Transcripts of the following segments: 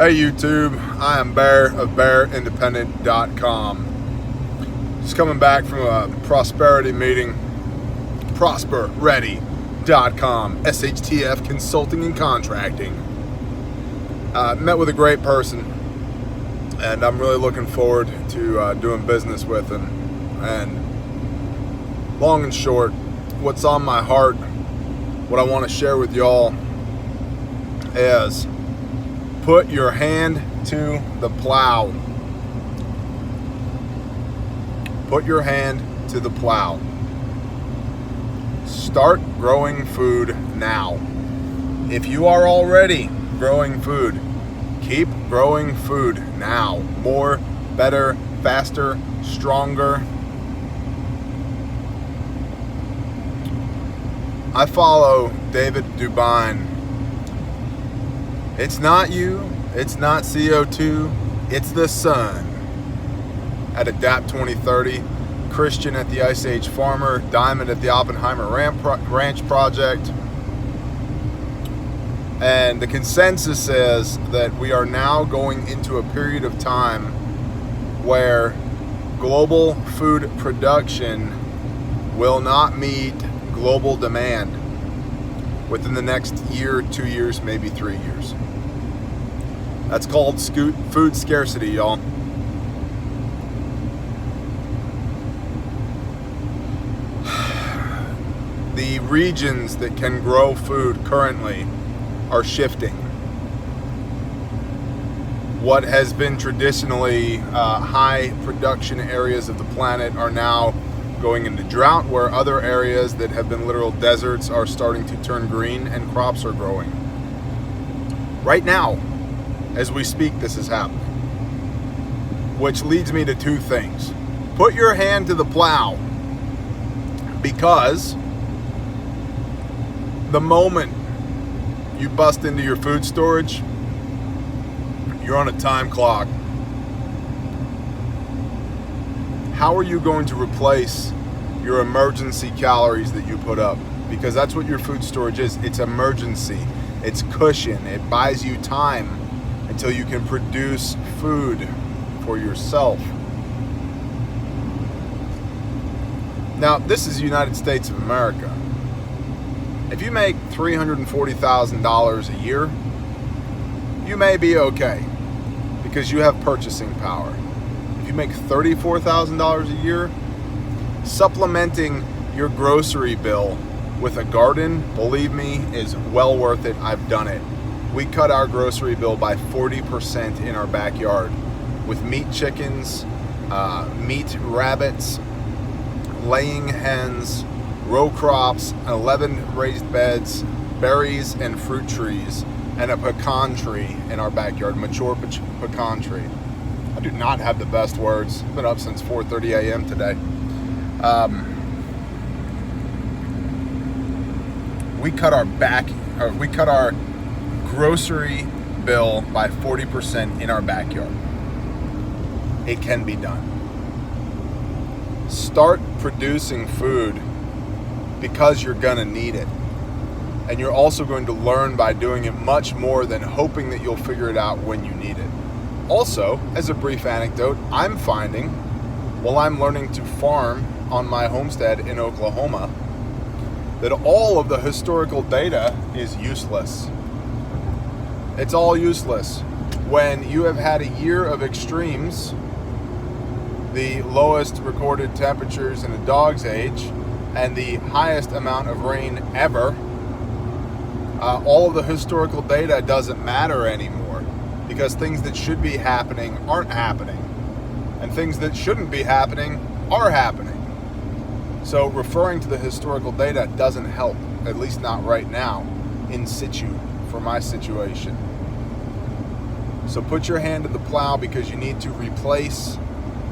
Hey YouTube, I am Bear of BearIndependent.com. Just coming back from a prosperity meeting, prosperready.com, SHTF Consulting and Contracting. Met with a great person, and I'm really looking forward to doing business with him. And long and short, what's on my heart, what I want to share with y'all is put your hand to the plow. Put your hand to the plow. Start growing food now. If you are already growing food, keep growing food now. More, better, faster, stronger. I follow David Dubine. It's not you, it's not CO2, it's the sun. At Adapt 2030, Christian at the Ice Age Farmer, Diamond at the Oppenheimer Ranch Project. And the consensus is that we are now going into a period of time where global food production will not meet global demand within the next year, 2 years, maybe 3 years. That's called food scarcity, y'all. The regions that can grow food currently are shifting. What has been traditionally high production areas of the planet are now going into drought, where other areas that have been literal deserts are starting to turn green and crops are growing. Right now, as we speak, this is happening. Which leads me to two things. Put your hand to the plow, because the moment you bust into your food storage, you're on a time clock. How are you going to replace your emergency calories that you put up? Because that's what your food storage is. It's emergency. It's cushion. It buys you time until you can produce food for yourself. Now, this is the United States of America. If you make $340,000 a year, you may be okay because you have purchasing power. If you make $34,000 a year, supplementing your grocery bill with a garden, believe me, is well worth it. I've done it. We cut our grocery bill by 40% in our backyard with meat chickens, meat rabbits, laying hens, row crops, 11 raised beds, berries and fruit trees, and a pecan tree in our backyard, mature pecan tree. I do not have the best words. I've been up since 4:30 a.m. today. We cut our grocery bill by 40% in our backyard. It can be done. Start producing food because you're gonna need it. And you're also going to learn by doing it much more than hoping that you'll figure it out when you need it. Also, as a brief anecdote, I'm finding while I'm learning to farm on my homestead in Oklahoma that all of the historical data is useless. It's all useless. When you have had a year of extremes, the lowest recorded temperatures in a dog's age, and the highest amount of rain ever, all of the historical data doesn't matter anymore, because things that should be happening aren't happening, and things that shouldn't be happening are happening. So referring to the historical data doesn't help, at least not right now, in situ, for my situation. So put your hand to the plow, because you need to replace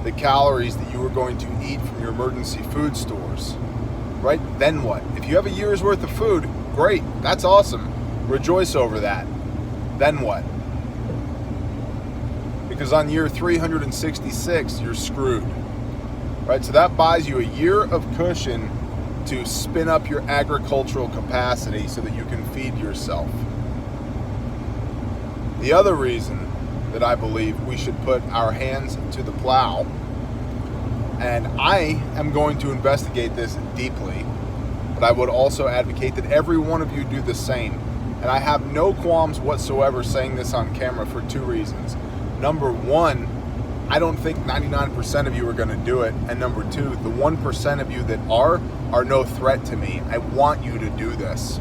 the calories that you were going to eat from your emergency food stores. Right? Then what? If you have a year's worth of food, great, that's awesome. Rejoice over that. Then what? Because on year 366, you're screwed. Right? So that buys you a year of cushion to spin up your agricultural capacity so that you can feed yourself. The other reason that I believe we should put our hands to the plow. And I am going to investigate this deeply, but I would also advocate that every one of you do the same. And I have no qualms whatsoever saying this on camera for two reasons. Number one, I don't think 99% of you are going to do it. And number two, the 1% of you that are no threat to me. I want you to do this.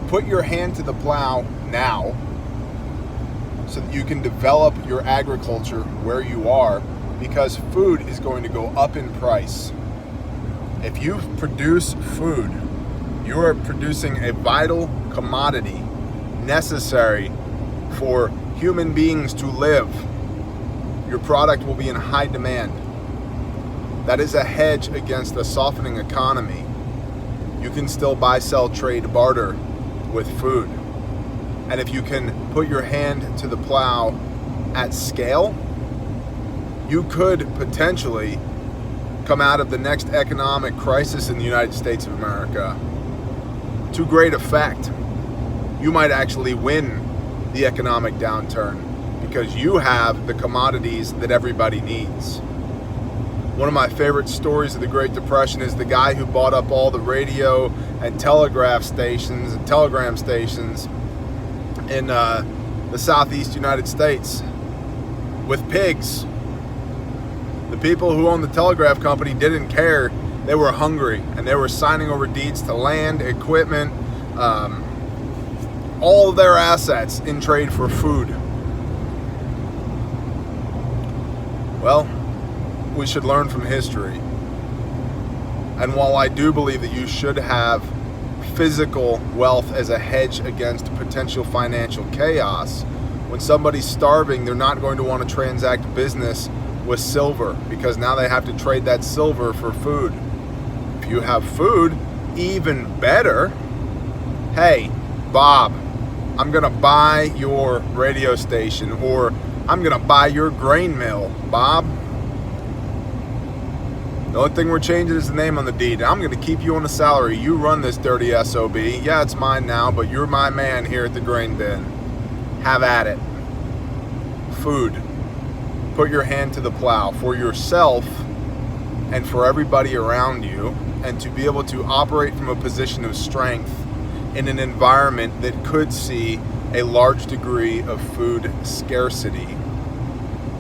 Put your hand to the plow now so that you can develop your agriculture where you are, because food is going to go up in price. If you produce food, you are producing a vital commodity necessary for human beings to live. Your product will be in high demand. That is a hedge against a softening economy. You can still buy, sell, trade, barter with food. And if you can put your hand to the plow at scale, you could potentially come out of the next economic crisis in the United States of America to great effect. You might actually win the economic downturn because you have the commodities that everybody needs. One of my favorite stories of the Great Depression is the guy who bought up all the radio and telegraph stations and telegram stations in the southeast United States with pigs. The people who owned the telegraph company didn't care. They were hungry, and they were signing over deeds to land, equipment, all of their assets in trade for food. Well, we should learn from history. And while I do believe that you should have physical wealth as a hedge against potential financial chaos, when somebody's starving, they're not going to want to transact business with silver, because now they have to trade that silver for food. If you have food, even better. Hey, Bob, I'm gonna buy your radio station, or I'm gonna buy your grain mill, Bob. The only thing we're changing is the name on the deed. I'm gonna keep you on a salary. You run this dirty SOB. Yeah, it's mine now, but you're my man here at the grain bin. Have at it. Food. Put your hand to the plow for yourself and for everybody around you, and to be able to operate from a position of strength in an environment that could see a large degree of food scarcity.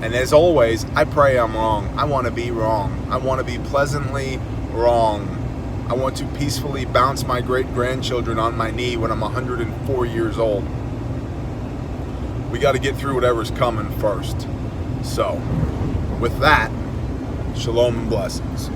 And as always, I pray I'm wrong. I want to be wrong. I want to be pleasantly wrong. I want to peacefully bounce my great-grandchildren on my knee when I'm 104 years old. We got to get through whatever's coming first. So, with that, shalom and blessings.